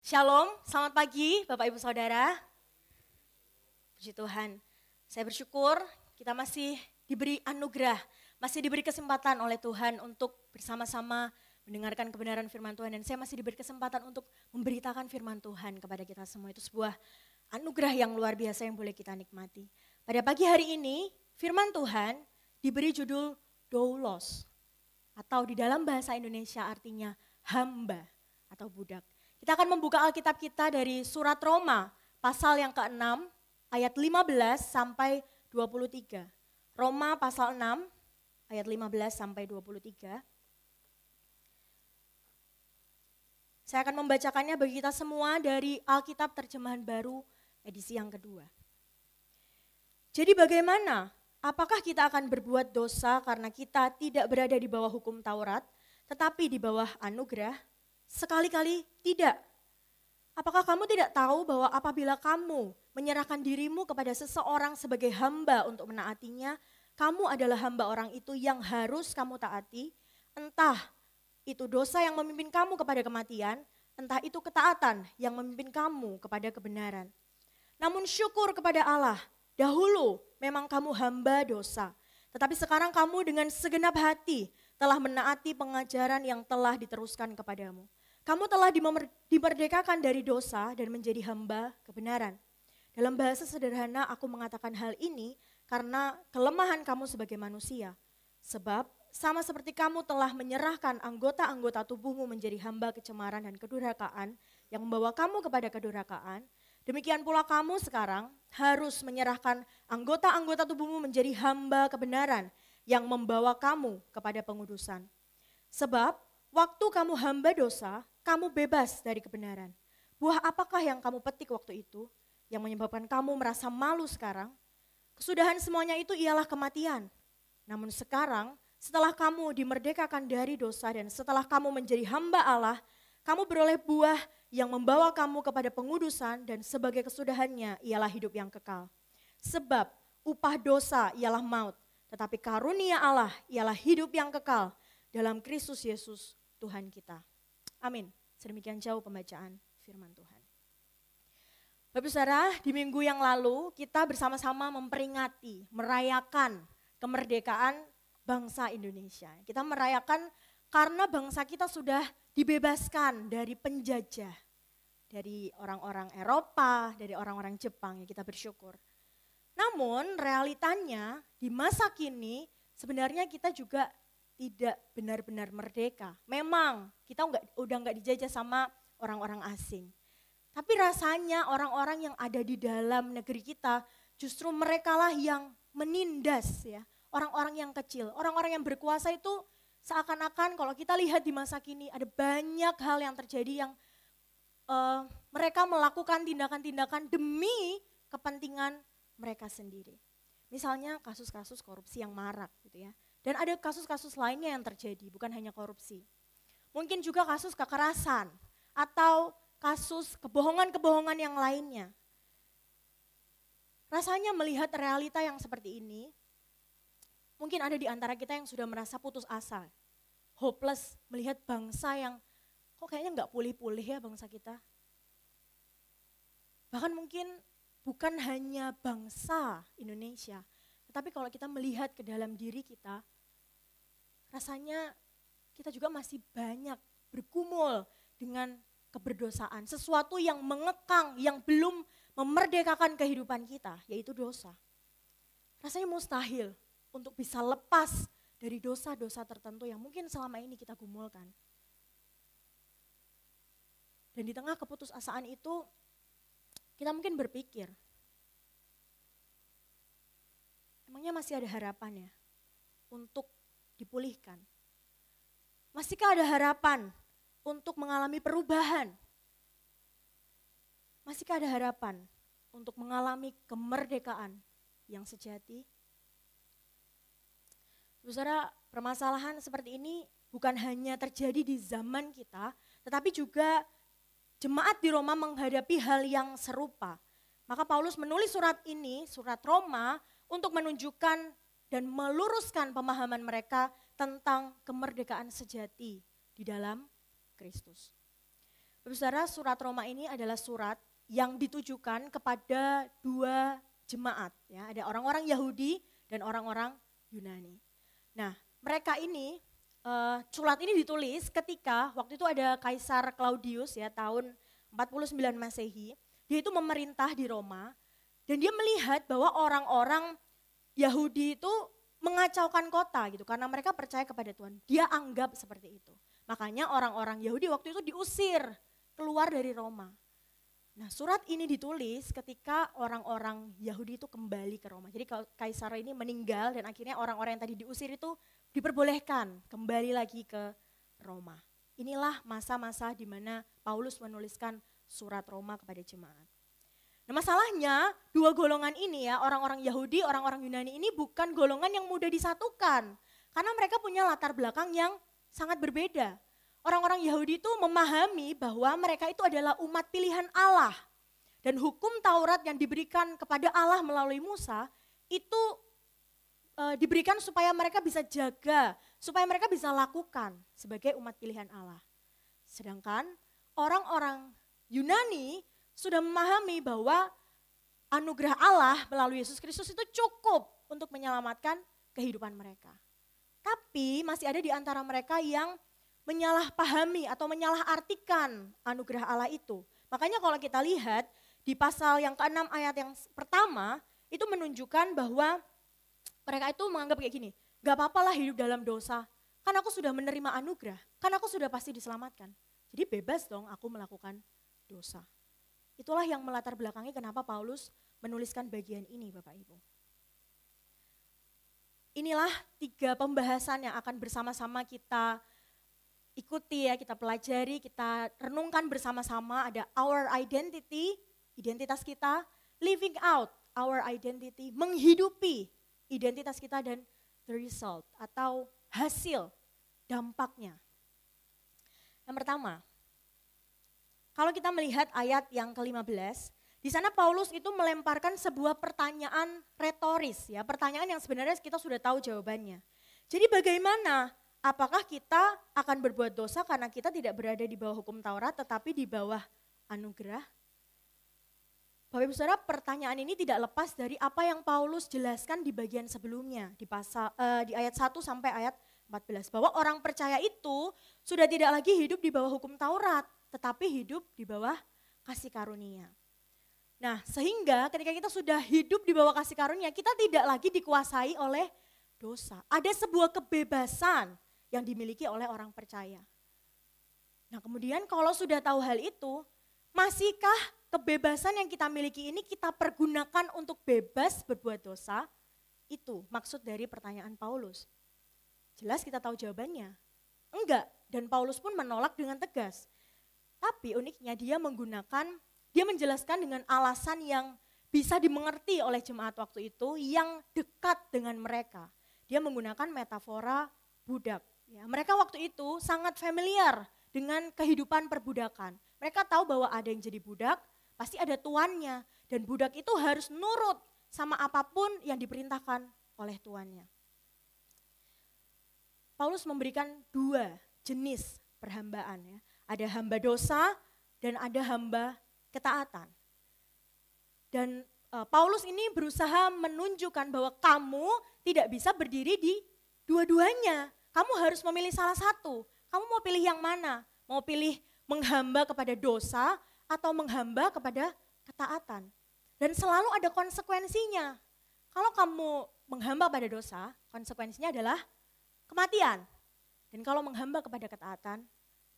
Shalom, selamat pagi Bapak Ibu Saudara. Puji Tuhan, saya bersyukur kita masih diberi anugerah, masih diberi kesempatan oleh Tuhan untuk bersama-sama mendengarkan kebenaran firman Tuhan. Dan saya masih diberi kesempatan untuk memberitakan firman Tuhan kepada kita semua. Itu sebuah anugerah yang luar biasa yang boleh kita nikmati. Pada pagi hari ini, firman Tuhan diberi judul doulos, atau di dalam bahasa Indonesia artinya hamba atau budak. Kita akan membuka Alkitab kita dari surat Roma, pasal yang ke-6, ayat 15 sampai 23. Roma pasal 6, ayat 15 sampai 23. Saya akan membacakannya bagi kita semua dari Alkitab terjemahan baru edisi yang kedua. Jadi bagaimana? Apakah kita akan berbuat dosa karena kita tidak berada di bawah hukum Taurat, tetapi di bawah anugerah? Sekali-kali tidak. Apakah kamu tidak tahu bahwa apabila kamu menyerahkan dirimu kepada seseorang sebagai hamba untuk menaatinya, kamu adalah hamba orang itu yang harus kamu taati, entah itu dosa yang memimpin kamu kepada kematian, entah itu ketaatan yang memimpin kamu kepada kebenaran. Namun syukur kepada Allah, dahulu memang kamu hamba dosa, tetapi sekarang kamu dengan segenap hati telah menaati pengajaran yang telah diteruskan kepadamu. Kamu telah dimerdekakan dari dosa dan menjadi hamba kebenaran. Dalam bahasa sederhana aku mengatakan hal ini karena kelemahan kamu sebagai manusia. Sebab sama seperti kamu telah menyerahkan anggota-anggota tubuhmu menjadi hamba kecemaran dan kedurhakaan yang membawa kamu kepada kedurhakaan, demikian pula kamu sekarang harus menyerahkan anggota-anggota tubuhmu menjadi hamba kebenaran yang membawa kamu kepada pengudusan. Sebab waktu kamu hamba dosa, kamu bebas dari kebenaran. Buah apakah yang kamu petik waktu itu yang menyebabkan kamu merasa malu sekarang? Kesudahan semuanya itu ialah kematian. Namun sekarang setelah kamu dimerdekakan dari dosa dan setelah kamu menjadi hamba Allah, kamu beroleh buah yang membawa kamu kepada pengudusan dan sebagai kesudahannya ialah hidup yang kekal. Sebab upah dosa ialah maut, tetapi karunia Allah ialah hidup yang kekal dalam Kristus Yesus Tuhan kita. Amin. Sedemikian jauh pembacaan firman Tuhan. Bapak Saudara, di minggu yang lalu kita bersama-sama memperingati, merayakan kemerdekaan bangsa Indonesia. Kita merayakan karena bangsa kita sudah dibebaskan dari penjajah, dari orang-orang Eropa, dari orang-orang Jepang, ya kita bersyukur. Namun realitanya di masa kini sebenarnya kita juga tidak benar-benar merdeka. Memang kita udah nggak dijajah sama orang-orang asing. Tapi rasanya orang-orang yang ada di dalam negeri kita justru merekalah yang menindas ya. Orang-orang yang kecil, orang-orang yang berkuasa itu seakan-akan kalau kita lihat di masa kini ada banyak hal yang terjadi yang mereka melakukan tindakan-tindakan demi kepentingan mereka sendiri. Misalnya kasus-kasus korupsi yang marak gitu ya. Dan ada kasus-kasus lainnya yang terjadi, bukan hanya korupsi. Mungkin juga kasus kekerasan atau kasus kebohongan-kebohongan yang lainnya. Rasanya melihat realita yang seperti ini, mungkin ada di antara kita yang sudah merasa putus asa, hopeless melihat bangsa yang kok kayaknya nggak pulih-pulih ya bangsa kita. Bahkan mungkin bukan hanya bangsa Indonesia, tetapi kalau kita melihat ke dalam diri kita, rasanya kita juga masih banyak bergumul dengan keberdosaan. Sesuatu yang mengekang, yang belum memerdekakan kehidupan kita, yaitu dosa. Rasanya mustahil untuk bisa lepas dari dosa-dosa tertentu yang mungkin selama ini kita gumulkan. Dan di tengah keputusasaan itu, kita mungkin berpikir, emangnya masih ada harapan ya untuk dipulihkan? Masihkah ada harapan untuk mengalami perubahan? Masihkah ada harapan untuk mengalami kemerdekaan yang sejati? Saudara, permasalahan seperti ini bukan hanya terjadi di zaman kita, tetapi juga jemaat di Roma menghadapi hal yang serupa. Maka Paulus menulis surat ini, surat Roma, untuk menunjukkan dan meluruskan pemahaman mereka tentang kemerdekaan sejati di dalam Kristus. Saudara, surat Roma ini adalah surat yang ditujukan kepada dua jemaat. Ya. Ada orang-orang Yahudi dan orang-orang Yunani. Nah, mereka ini, surat ini ditulis ketika waktu itu ada Kaisar Claudius ya, tahun 49 Masehi. Dia itu memerintah di Roma dan dia melihat bahwa orang-orang Yahudi itu mengacaukan kota gitu karena mereka percaya kepada Tuhan. Dia anggap seperti itu. Makanya orang-orang Yahudi waktu itu diusir keluar dari Roma. Nah, surat ini ditulis ketika orang-orang Yahudi itu kembali ke Roma. Jadi Kaisar ini meninggal dan akhirnya orang-orang yang tadi diusir itu diperbolehkan kembali lagi ke Roma. Inilah masa-masa di mana Paulus menuliskan surat Roma kepada jemaat. Nah, masalahnya dua golongan ini ya, orang-orang Yahudi, orang-orang Yunani ini bukan golongan yang mudah disatukan. Karena mereka punya latar belakang yang sangat berbeda. Orang-orang Yahudi itu memahami bahwa mereka itu adalah umat pilihan Allah. Dan hukum Taurat yang diberikan kepada Allah melalui Musa itu diberikan supaya mereka bisa jaga, supaya mereka bisa lakukan sebagai umat pilihan Allah. Sedangkan orang-orang Yunani sudah memahami bahwa anugerah Allah melalui Yesus Kristus itu cukup untuk menyelamatkan kehidupan mereka. Tapi masih ada di antara mereka yang menyalahpahami atau menyalahartikan anugerah Allah itu. Makanya kalau kita lihat di pasal yang ke-6 ayat yang pertama itu menunjukkan bahwa mereka itu menganggap kayak gini, gak apa-apalah hidup dalam dosa, kan aku sudah menerima anugerah, kan aku sudah pasti diselamatkan. Jadi bebas dong aku melakukan dosa. Itulah yang melatar belakangi kenapa Paulus menuliskan bagian ini Bapak Ibu. Inilah 3 pembahasan yang akan bersama-sama kita ikuti ya, kita pelajari, kita renungkan bersama-sama. Ada our identity, identitas kita, living out our identity, menghidupi identitas kita, dan the result atau hasil, dampaknya. Yang pertama, kalau kita melihat ayat yang ke-15, di sana Paulus itu melemparkan sebuah pertanyaan retoris ya, pertanyaan yang sebenarnya kita sudah tahu jawabannya. Jadi bagaimana? Apakah kita akan berbuat dosa karena kita tidak berada di bawah hukum Taurat tetapi di bawah anugerah? Bapak Ibu Saudara, pertanyaan ini tidak lepas dari apa yang Paulus jelaskan di bagian sebelumnya di ayat 1 sampai ayat 14, bahwa orang percaya itu sudah tidak lagi hidup di bawah hukum Taurat tetapi hidup di bawah kasih karunia. Nah, sehingga ketika kita sudah hidup di bawah kasih karunia, kita tidak lagi dikuasai oleh dosa. Ada sebuah kebebasan yang dimiliki oleh orang percaya. Nah, kemudian kalau sudah tahu hal itu, masihkah kebebasan yang kita miliki ini kita pergunakan untuk bebas berbuat dosa? Itu maksud dari pertanyaan Paulus. Jelas kita tahu jawabannya. Enggak, dan Paulus pun menolak dengan tegas. Tapi uniknya dia menjelaskan dengan alasan yang bisa dimengerti oleh jemaat waktu itu yang dekat dengan mereka. Dia menggunakan metafora budak. Ya, mereka waktu itu sangat familiar dengan kehidupan perbudakan. Mereka tahu bahwa ada yang jadi budak, pasti ada tuannya. Dan budak itu harus nurut sama apapun yang diperintahkan oleh tuannya. Paulus memberikan 2 jenis perhambaan. Ya. Ada hamba dosa dan ada hamba ketaatan. Dan Paulus ini berusaha menunjukkan bahwa kamu tidak bisa berdiri di dua-duanya. Kamu harus memilih salah satu. Kamu mau pilih yang mana? Mau pilih menghamba kepada dosa atau menghamba kepada ketaatan? Dan selalu ada konsekuensinya. Kalau kamu menghamba pada dosa, konsekuensinya adalah kematian. Dan kalau menghamba kepada ketaatan,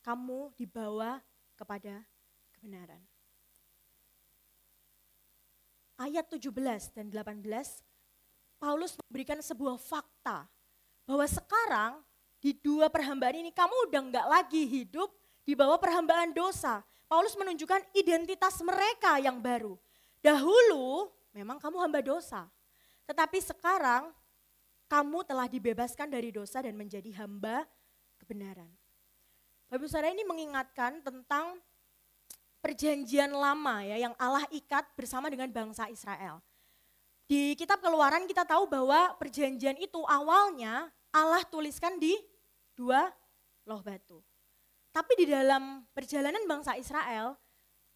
kamu dibawa kepada kebenaran. Ayat 17 dan 18, Paulus memberikan sebuah fakta bahwa sekarang di 2 perhambaan ini kamu udah enggak lagi hidup di bawah perhambaan dosa. Paulus menunjukkan identitas mereka yang baru. Dahulu memang kamu hamba dosa, tetapi sekarang kamu telah dibebaskan dari dosa dan menjadi hamba kebenaran. Bapak Saudara, ini mengingatkan tentang perjanjian lama ya yang Allah ikat bersama dengan bangsa Israel. Di kitab Keluaran kita tahu bahwa perjanjian itu awalnya Allah tuliskan di 2 loh batu. Tapi di dalam perjalanan bangsa Israel,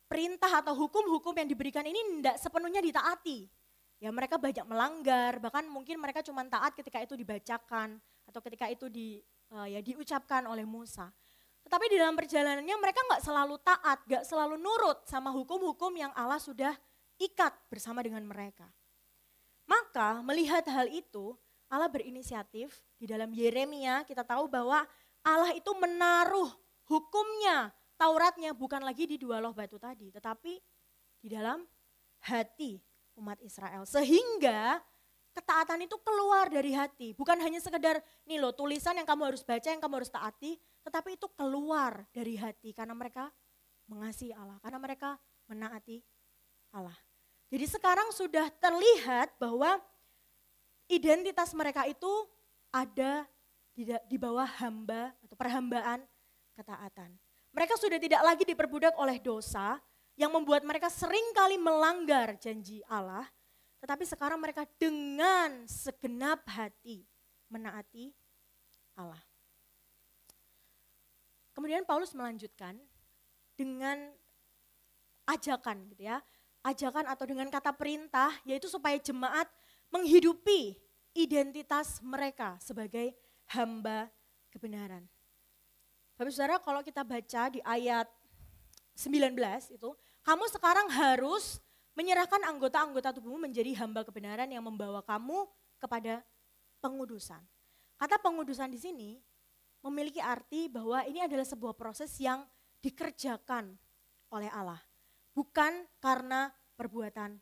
perintah atau hukum-hukum yang diberikan ini tidak sepenuhnya ditaati. Ya mereka banyak melanggar, bahkan mungkin mereka cuma taat ketika itu dibacakan atau ketika itu diucapkan oleh Musa. Tetapi di dalam perjalanannya mereka nggak selalu taat, nggak selalu nurut sama hukum-hukum yang Allah sudah ikat bersama dengan mereka. Maka melihat hal itu, Allah berinisiatif di dalam Yeremia kita tahu bahwa Allah itu menaruh hukumnya, Tauratnya bukan lagi di dua loh batu tadi, tetapi di dalam hati umat Israel. Sehingga ketaatan itu keluar dari hati, bukan hanya sekedar nih loh tulisan yang kamu harus baca, yang kamu harus taati, tetapi itu keluar dari hati karena mereka mengasihi Allah, karena mereka menaati Allah. Jadi sekarang sudah terlihat bahwa identitas mereka itu ada di bawah hamba atau perhambaan ketaatan. Mereka sudah tidak lagi diperbudak oleh dosa yang membuat mereka seringkali melanggar janji Allah, tetapi sekarang mereka dengan segenap hati menaati Allah. Kemudian Paulus melanjutkan dengan ajakan gitu ya. Ajakan atau dengan kata perintah yaitu supaya jemaat menghidupi identitas mereka sebagai hamba kebenaran. Bapak Saudara, kalau kita baca di ayat 19 itu, kamu sekarang harus menyerahkan anggota-anggota tubuhmu menjadi hamba kebenaran yang membawa kamu kepada pengudusan. Kata pengudusan di sini memiliki arti bahwa ini adalah sebuah proses yang dikerjakan oleh Allah, bukan karena perbuatan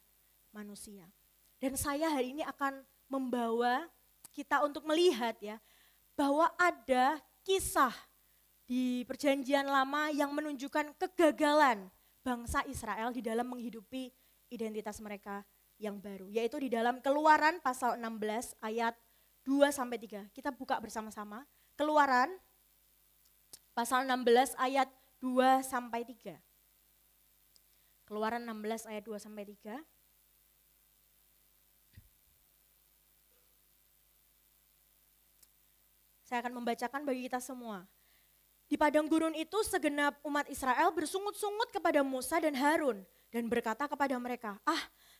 manusia. Dan saya hari ini akan membawa kita untuk melihat ya, bahwa ada kisah di perjanjian lama yang menunjukkan kegagalan bangsa Israel di dalam menghidupi identitas mereka yang baru. Yaitu di dalam Keluaran pasal 16 ayat 2-3. Kita buka bersama-sama. Keluaran pasal 16 ayat 2-3. Keluaran 16 ayat 2-3. Saya akan membacakan bagi kita semua. Di padang gurun itu segenap umat Israel bersungut-sungut kepada Musa dan Harun dan berkata kepada mereka,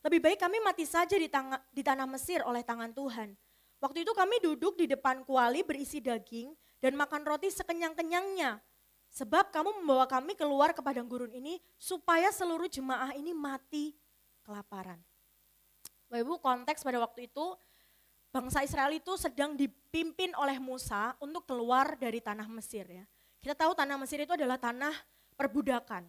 lebih baik kami mati saja di tanah Mesir oleh tangan Tuhan. Waktu itu kami duduk di depan kuali berisi daging dan makan roti sekenyang-kenyangnya. Sebab kamu membawa kami keluar ke padang gurun ini supaya seluruh jemaah ini mati kelaparan. Bapak Ibu, konteks pada waktu itu bangsa Israel itu sedang dipimpin oleh Musa untuk keluar dari tanah Mesir ya. Kita tahu tanah Mesir itu adalah tanah perbudakan.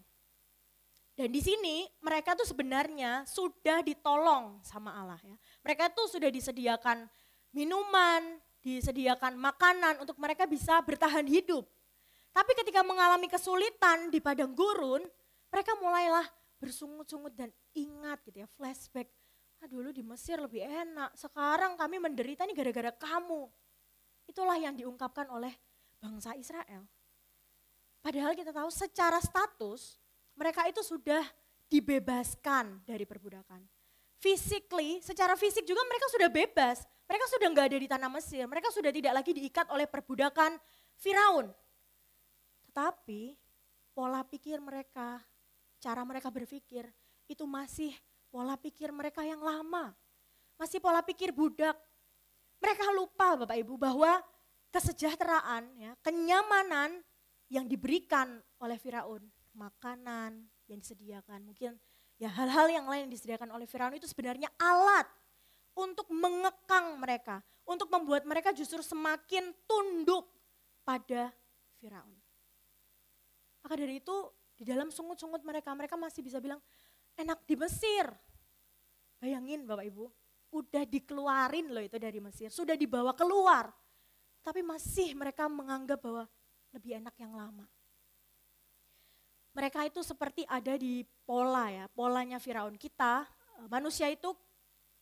Dan di sini mereka tuh sebenarnya sudah ditolong sama Allah ya. Mereka tuh sudah disediakan minuman, disediakan makanan untuk mereka bisa bertahan hidup. Tapi ketika mengalami kesulitan di padang gurun, mereka mulailah bersungut-sungut dan ingat gitu ya, flashback. Dulu di Mesir lebih enak, sekarang kami menderita nih gara-gara kamu. Itulah yang diungkapkan oleh bangsa Israel. Padahal kita tahu secara status mereka itu sudah dibebaskan dari perbudakan. Secara fisik juga mereka sudah bebas. Mereka sudah nggak ada di tanah Mesir. Mereka sudah tidak lagi diikat oleh perbudakan Firaun. Tetapi pola pikir mereka, cara mereka berpikir itu masih pola pikir mereka yang lama. Masih pola pikir budak. Mereka lupa Bapak Ibu bahwa kesejahteraan, ya, kenyamanan yang diberikan oleh Firaun, makanan yang disediakan, mungkin ya hal-hal yang lain yang disediakan oleh Firaun itu sebenarnya alat untuk mengekang mereka, untuk membuat mereka justru semakin tunduk pada Firaun. Maka dari itu di dalam sungut-sungut mereka masih bisa bilang enak di Mesir. Bayangin Bapak Ibu, udah dikeluarin loh itu dari Mesir, sudah dibawa keluar. Tapi masih mereka menganggap bahwa lebih enak yang lama. Mereka itu seperti ada di polanya Firaun. Kita, manusia itu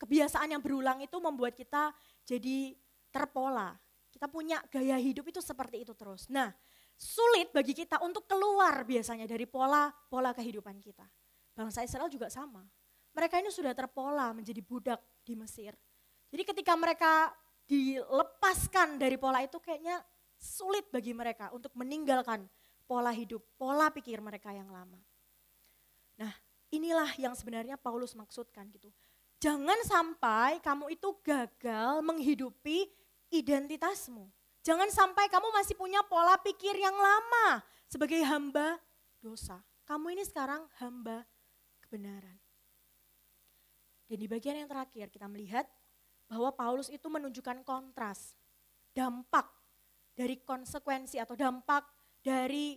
kebiasaan yang berulang itu membuat kita jadi terpola. Kita punya gaya hidup itu seperti itu terus. Nah, sulit bagi kita untuk keluar biasanya dari pola kehidupan kita. Bangsa Israel juga sama. Mereka ini sudah terpola menjadi budak di Mesir. Jadi ketika mereka dilepaskan dari pola itu kayaknya sulit bagi mereka untuk meninggalkan pola hidup, pola pikir mereka yang lama. Nah, inilah yang sebenarnya Paulus maksudkan gitu. Jangan sampai kamu itu gagal menghidupi identitasmu. Jangan sampai kamu masih punya pola pikir yang lama sebagai hamba dosa. Kamu ini sekarang hamba kebenaran. Dan di bagian yang terakhir kita melihat bahwa Paulus itu menunjukkan kontras, dampak dari konsekuensi atau dampak dari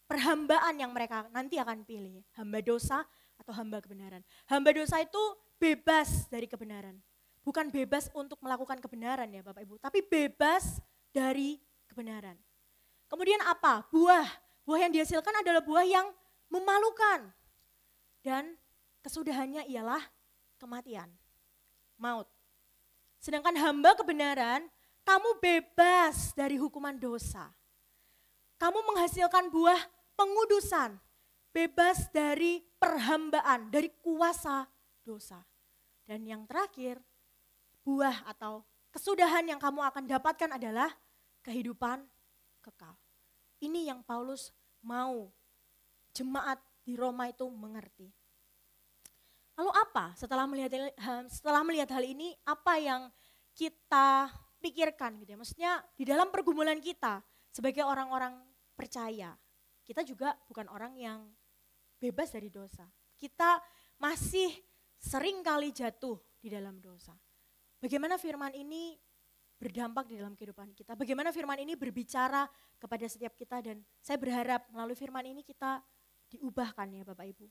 perhambaan yang mereka nanti akan pilih. Hamba dosa atau hamba kebenaran. Hamba dosa itu bebas dari kebenaran. Bukan bebas untuk melakukan kebenaran ya Bapak Ibu, tapi bebas dari kebenaran. Kemudian apa? Buah yang dihasilkan adalah buah yang memalukan. Dan kesudahannya ialah kematian, maut. Sedangkan hamba kebenaran, kamu bebas dari hukuman dosa. Kamu menghasilkan buah pengudusan, bebas dari perhambaan, dari kuasa dosa. Dan yang terakhir, buah atau kesudahan yang kamu akan dapatkan adalah kehidupan kekal. Ini yang Paulus mau jemaat di Roma itu mengerti. Lalu apa setelah melihat hal ini, apa yang kita pikirkan gitu ya? Maksudnya di dalam pergumulan kita sebagai orang-orang percaya, kita juga bukan orang yang bebas dari dosa. Kita masih sering kali jatuh di dalam dosa. Bagaimana firman ini berdampak di dalam kehidupan kita? Bagaimana firman ini berbicara kepada setiap kita, dan saya berharap melalui firman ini kita diubahkan ya Bapak Ibu.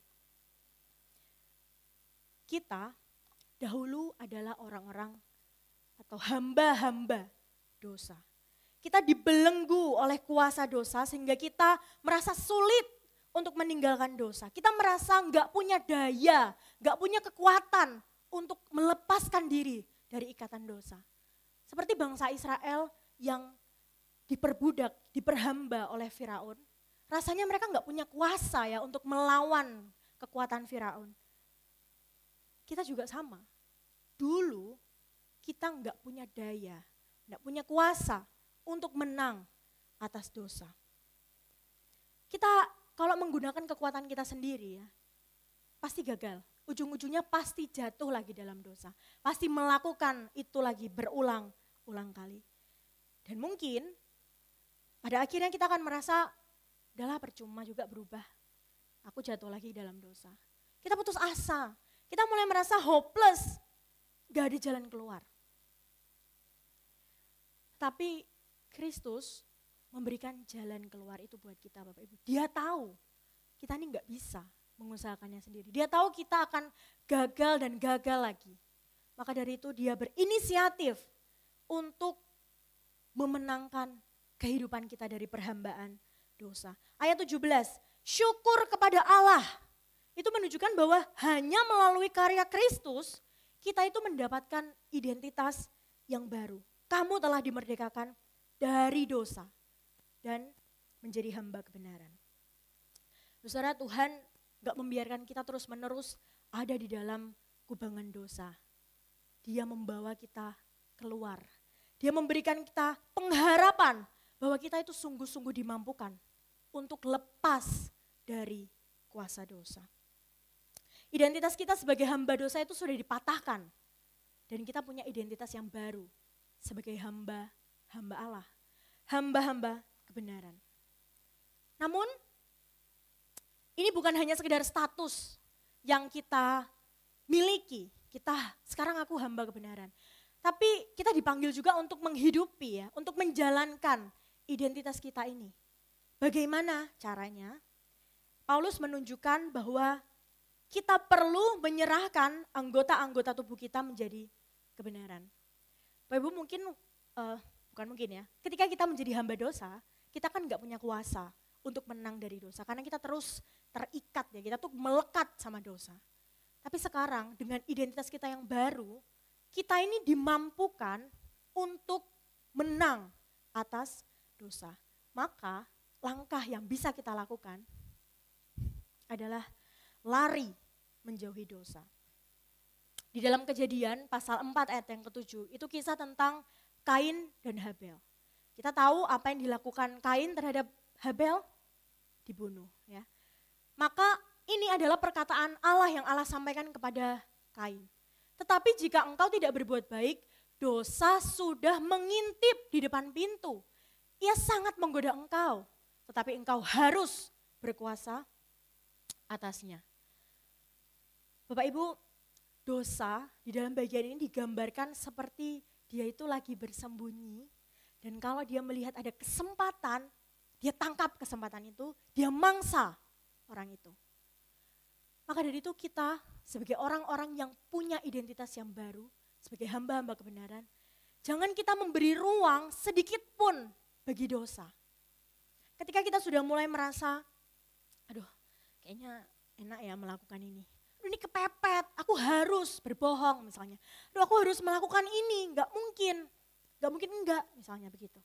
Kita dahulu adalah orang-orang atau hamba-hamba dosa. Kita dibelenggu oleh kuasa dosa sehingga kita merasa sulit untuk meninggalkan dosa. Kita merasa enggak punya daya, enggak punya kekuatan untuk melepaskan diri dari ikatan dosa. Seperti bangsa Israel yang diperbudak, diperhamba oleh Firaun. Rasanya mereka enggak punya kuasa ya untuk melawan kekuatan Firaun. Kita juga sama. Dulu kita enggak punya daya, enggak punya kuasa untuk menang atas dosa. Kita kalau menggunakan kekuatan kita sendiri ya, pasti gagal. Ujung-ujungnya pasti jatuh lagi dalam dosa. Pasti melakukan itu lagi berulang-ulang kali. Dan mungkin pada akhirnya kita akan merasa, udahlah percuma juga berubah. Aku jatuh lagi dalam dosa. Kita putus asa. Kita mulai merasa hopeless. Gak ada jalan keluar. Tapi Kristus memberikan jalan keluar itu buat kita Bapak Ibu. Dia tahu kita ini gak bisa mengusahakannya sendiri. Dia tahu kita akan gagal dan gagal lagi. Maka dari itu dia berinisiatif untuk memenangkan kehidupan kita dari perhambaan dosa. Ayat 17, syukur kepada Allah. Itu menunjukkan bahwa hanya melalui karya Kristus kita itu mendapatkan identitas yang baru. Kamu telah dimerdekakan dari dosa dan menjadi hamba kebenaran. Saudara, Tuhan gak membiarkan kita terus-menerus ada di dalam kubangan dosa. Dia membawa kita keluar. Dia memberikan kita pengharapan bahwa kita itu sungguh-sungguh dimampukan untuk lepas dari kuasa dosa. Identitas kita sebagai hamba dosa itu sudah dipatahkan. Dan kita punya identitas yang baru sebagai hamba Allah. Hamba-hamba kebenaran. Namun ini bukan hanya sekedar status yang kita miliki. Sekarang aku hamba kebenaran. Tapi kita dipanggil juga untuk menghidupi ya, untuk menjalankan identitas kita ini. Bagaimana caranya? Paulus menunjukkan bahwa kita perlu menyerahkan anggota-anggota tubuh kita menjadi kebenaran. Bapak Ibu mungkin, bukan mungkin ya, ketika kita menjadi hamba dosa, kita kan gak punya kuasa untuk menang dari dosa. Karena kita terus terikat ya, kita tuh melekat sama dosa. Tapi sekarang dengan identitas kita yang baru, kita ini dimampukan untuk menang atas dosa. Maka langkah yang bisa kita lakukan adalah lari menjauhi dosa. Di dalam Kejadian pasal 4 ayat yang ke-7, itu kisah tentang Kain dan Habel. Kita tahu apa yang dilakukan Kain terhadap Habel. dibunuh. Ya. Maka ini adalah perkataan Allah yang Allah sampaikan kepada Kain. Tetapi jika engkau tidak berbuat baik, dosa sudah mengintip di depan pintu. Ia sangat menggoda engkau, tetapi engkau harus berkuasa atasnya. Bapak Ibu, dosa di dalam bagian ini digambarkan seperti dia itu lagi bersembunyi. Dan kalau dia melihat ada kesempatan, dia tangkap kesempatan itu, dia mangsa orang itu. Maka dari itu kita sebagai orang-orang yang punya identitas yang baru, sebagai hamba-hamba kebenaran, jangan kita memberi ruang sedikit pun bagi dosa. Ketika kita sudah mulai merasa, aduh kayaknya enak ya melakukan ini. Ini kepepet, aku harus berbohong misalnya. Aduh aku harus melakukan ini, gak mungkin enggak misalnya begitu.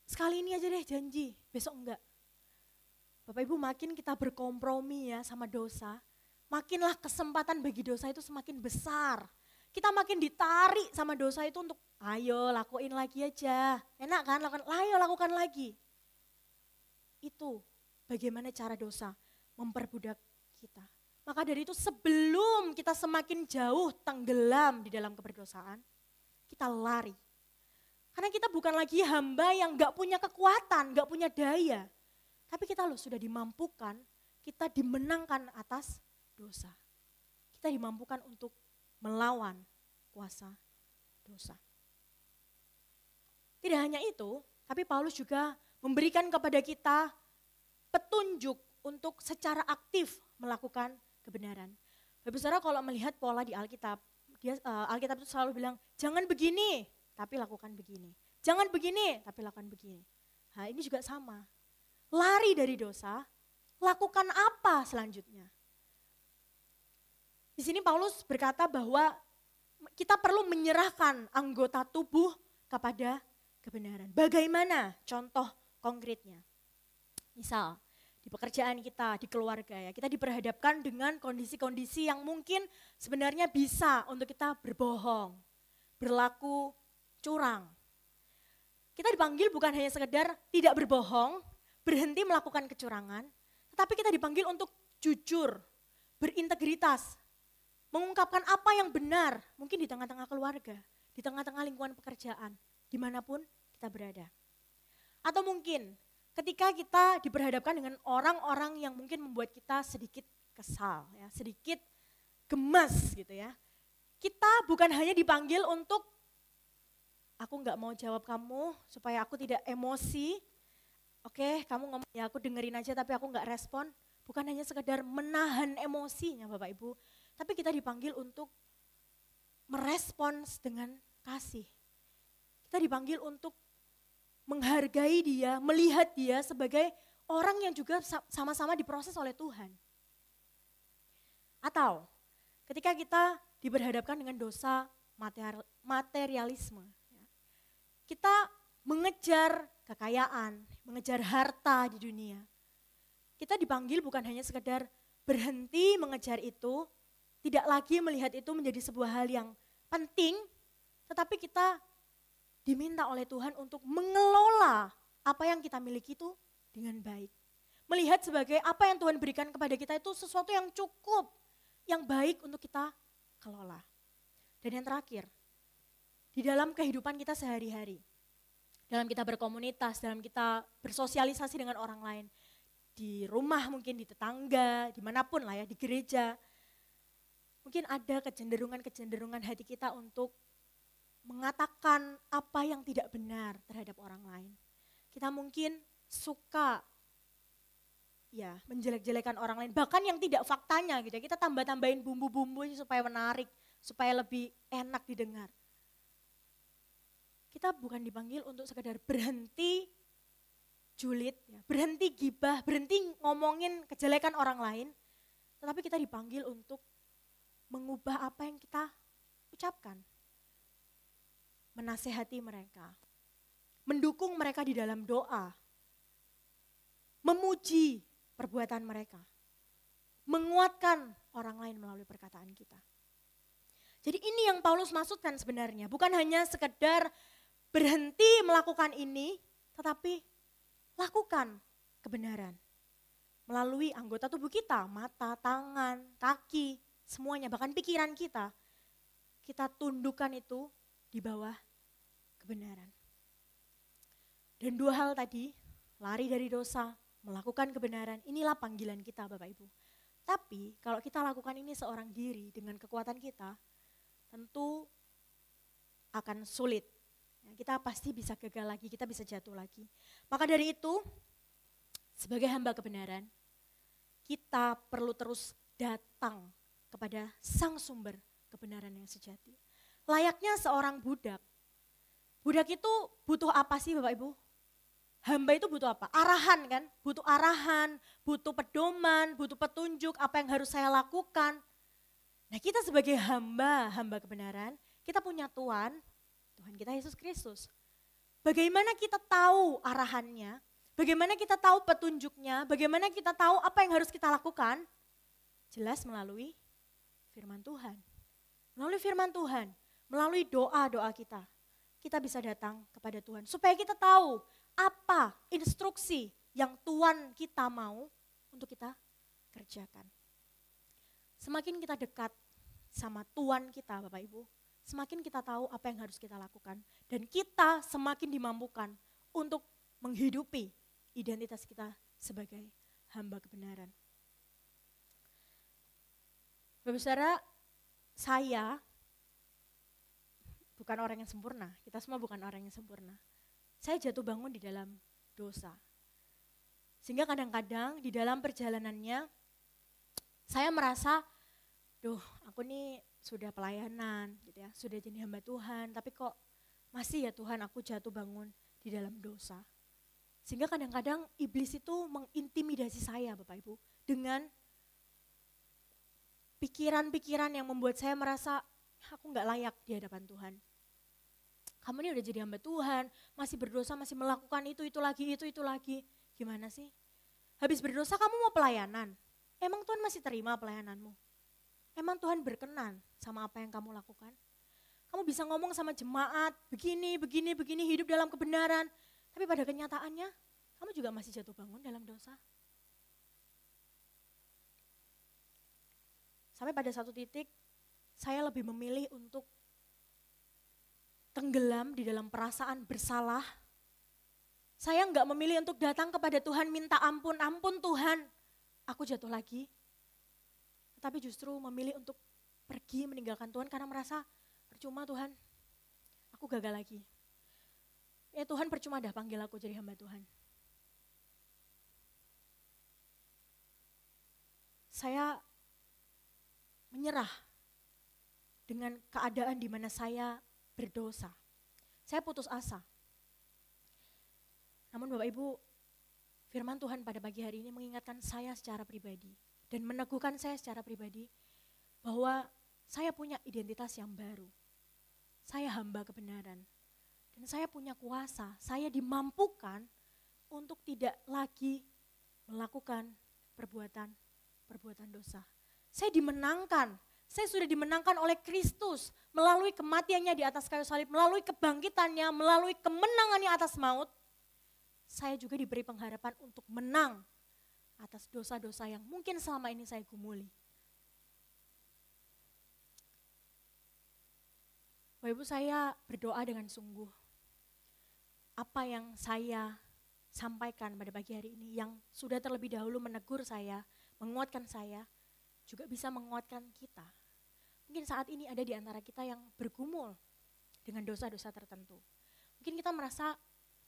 Sekali ini aja deh janji, besok enggak. Bapak Ibu makin kita berkompromi ya sama dosa, makinlah kesempatan bagi dosa itu semakin besar. Kita makin ditarik sama dosa itu untuk ayo lakuin lagi aja. Enak kan, ayo lakukan lagi. Itu bagaimana cara dosa memperbudak kita. Maka dari itu sebelum kita semakin jauh tenggelam di dalam keberdosaan, kita lari. Karena kita bukan lagi hamba yang gak punya kekuatan, gak punya daya. Tapi kita loh sudah dimampukan, kita dimenangkan atas dosa. Kita dimampukan untuk melawan kuasa dosa. Tidak hanya itu, tapi Paulus juga memberikan kepada kita petunjuk untuk secara aktif melakukan kebenaran. Bapak Saudara kalau melihat pola di Alkitab, Alkitab itu selalu bilang, jangan begini, tapi lakukan begini. Jangan begini, tapi lakukan begini. Nah ini juga sama. Lari dari dosa, lakukan apa selanjutnya? Di sini Paulus berkata bahwa kita perlu menyerahkan anggota tubuh kepada kebenaran. Bagaimana contoh konkretnya? Misal di pekerjaan kita, di keluarga ya, kita diperhadapkan dengan kondisi-kondisi yang mungkin sebenarnya bisa untuk kita berbohong, berlaku curang. Kita dipanggil bukan hanya sekedar tidak berbohong, berhenti melakukan kecurangan, tetapi kita dipanggil untuk jujur, berintegritas, mengungkapkan apa yang benar, mungkin di tengah-tengah keluarga, di tengah-tengah lingkungan pekerjaan, dimanapun kita berada. Atau mungkin ketika kita diperhadapkan dengan orang-orang yang mungkin membuat kita sedikit kesal, ya, sedikit gemas gitu ya. Kita bukan hanya dipanggil untuk, aku nggak mau jawab kamu supaya aku tidak emosi. Oke, kamu ngomong ya aku dengerin aja tapi aku nggak respon. Bukan hanya sekedar menahan emosinya Bapak Ibu, tapi kita dipanggil untuk merespons dengan kasih. Kita dipanggil untuk menghargai dia, melihat dia sebagai orang yang juga sama-sama diproses oleh Tuhan. Atau ketika kita diperhadapkan dengan dosa materialisme, kita mengejar kekayaan, mengejar harta di dunia. Kita dipanggil bukan hanya sekedar berhenti mengejar itu, tidak lagi melihat itu menjadi sebuah hal yang penting, tetapi kita diminta oleh Tuhan untuk mengelola apa yang kita miliki itu dengan baik. Melihat sebagai apa yang Tuhan berikan kepada kita itu sesuatu yang cukup, yang baik untuk kita kelola. Dan yang terakhir, di dalam kehidupan kita sehari-hari, dalam kita berkomunitas, dalam kita bersosialisasi dengan orang lain, di rumah mungkin, di tetangga, dimanapun lah ya, di gereja, mungkin ada kecenderungan-kecenderungan hati kita untuk mengatakan apa yang tidak benar terhadap orang lain. Kita mungkin suka ya menjelek-jelekan orang lain, bahkan yang tidak faktanya gitu ya, kita tambah-tambahin bumbu-bumbunya supaya menarik, supaya lebih enak didengar. Kita bukan dipanggil untuk sekedar berhenti julid, ya, berhenti gibah, berhenti ngomongin kejelekan orang lain, tetapi kita dipanggil untuk mengubah apa yang kita ucapkan. Menasehati mereka, mendukung mereka di dalam doa, memuji perbuatan mereka, menguatkan orang lain melalui perkataan kita. Jadi ini yang Paulus maksudkan sebenarnya, bukan hanya sekedar berhenti melakukan ini, tetapi lakukan kebenaran. Melalui anggota tubuh kita, mata, tangan, kaki, semuanya, bahkan pikiran kita tundukkan itu di bawah kebenaran. Dan dua hal tadi, lari dari dosa, melakukan kebenaran, inilah panggilan kita Bapak Ibu. Tapi kalau kita lakukan ini seorang diri dengan kekuatan kita, tentu akan sulit. Kita pasti bisa gagal lagi, kita bisa jatuh lagi. Maka dari itu, sebagai hamba kebenaran, kita perlu terus datang kepada sang sumber kebenaran yang sejati. Layaknya seorang budak. Budak itu butuh apa sih Bapak Ibu? Hamba itu butuh apa? Arahan kan? Butuh arahan, butuh pedoman, butuh petunjuk apa yang harus saya lakukan. Nah kita sebagai hamba kebenaran, kita punya Tuhan kita Yesus Kristus. Bagaimana kita tahu arahannya? Bagaimana kita tahu petunjuknya? Bagaimana kita tahu apa yang harus kita lakukan? Jelas melalui firman Tuhan. Melalui firman Tuhan, melalui doa-doa kita bisa datang kepada Tuhan. Supaya kita tahu apa instruksi yang Tuhan kita mau untuk kita kerjakan. Semakin kita dekat sama Tuhan kita Bapak Ibu, semakin kita tahu apa yang harus kita lakukan. Dan kita semakin dimampukan untuk menghidupi identitas kita sebagai hamba kebenaran. Bapak Saudara, saya bukan orang yang sempurna, kita semua bukan orang yang sempurna. Saya jatuh bangun di dalam dosa. Sehingga kadang-kadang di dalam perjalanannya, saya merasa, aku nih sudah pelayanan, gitu ya, sudah jadi hamba Tuhan, tapi kok masih ya Tuhan aku jatuh bangun di dalam dosa. Sehingga kadang-kadang iblis itu mengintimidasi saya Bapak Ibu dengan pikiran-pikiran yang membuat saya merasa aku gak layak di hadapan Tuhan. Kamu ini udah jadi hamba Tuhan, masih berdosa, masih melakukan itu lagi. Gimana sih? Habis berdosa kamu mau pelayanan? Emang Tuhan masih terima pelayananmu? Emang Tuhan berkenan sama apa yang kamu lakukan? Kamu bisa ngomong sama jemaat, begini, hidup dalam kebenaran. Tapi pada kenyataannya, kamu juga masih jatuh bangun dalam dosa. Sampai pada satu titik, saya lebih memilih untuk tenggelam di dalam perasaan bersalah. Saya enggak memilih untuk datang kepada Tuhan, minta ampun Tuhan, aku jatuh lagi. Tapi justru memilih untuk pergi meninggalkan Tuhan karena merasa percuma Tuhan, aku gagal lagi. Ya Tuhan percuma dah panggil aku jadi hamba Tuhan. Saya menyerah dengan keadaan di mana saya berdosa. Saya putus asa. Namun Bapak Ibu, firman Tuhan pada pagi hari ini mengingatkan saya secara pribadi dan meneguhkan saya secara pribadi bahwa saya punya identitas yang baru. Saya hamba kebenaran. Dan saya punya kuasa, saya dimampukan untuk tidak lagi melakukan perbuatan dosa. Saya dimenangkan, saya sudah dimenangkan oleh Kristus melalui kematiannya di atas kayu salib, melalui kebangkitannya, melalui kemenangannya atas maut. Saya juga diberi pengharapan untuk menang atas dosa-dosa yang mungkin selama ini saya gumuli. Bapak Ibu, saya berdoa dengan sungguh. Apa yang saya sampaikan pada pagi hari ini yang sudah terlebih dahulu menegur saya, menguatkan saya, juga bisa menguatkan kita. Mungkin saat ini ada di antara kita yang bergumul dengan dosa-dosa tertentu. Mungkin kita merasa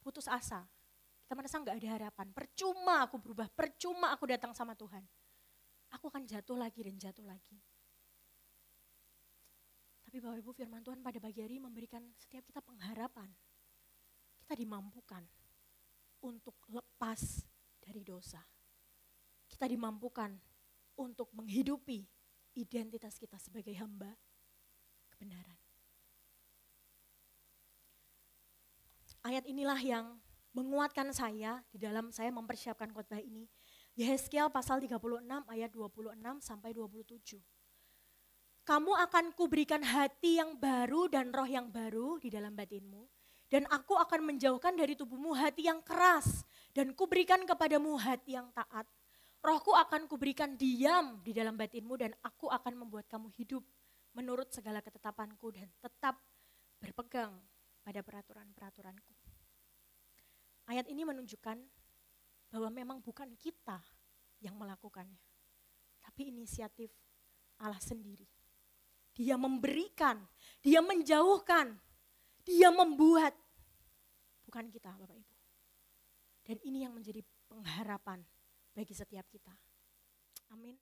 putus asa, kita merasa gak ada harapan, percuma aku berubah, percuma aku datang sama Tuhan. Aku akan jatuh lagi dan jatuh lagi. Tapi Bapak Ibu, firman Tuhan pada pagi hari memberikan setiap kita pengharapan. Kita dimampukan untuk lepas dari dosa. Kita dimampukan untuk menghidupi identitas kita sebagai hamba kebenaran. Ayat inilah yang menguatkan saya di dalam saya mempersiapkan khotbah ini. Yehezkiel pasal 36 ayat 26 sampai 27. Kamu akan kuberikan hati yang baru dan roh yang baru di dalam batinmu. Dan aku akan menjauhkan dari tubuhmu hati yang keras Dan kuberikan kepadamu hati yang taat. Rohku akan kuberikan diam di dalam batinmu dan aku akan membuat kamu hidup menurut segala ketetapanku dan tetap berpegang pada peraturan-peraturanku. Ayat ini menunjukkan bahwa memang bukan kita yang melakukannya, tapi inisiatif Allah sendiri. Dia memberikan, dia menjauhkan, dia membuat, bukan kita Bapak Ibu. Dan ini yang menjadi pengharapan bagi setiap kita. Amin.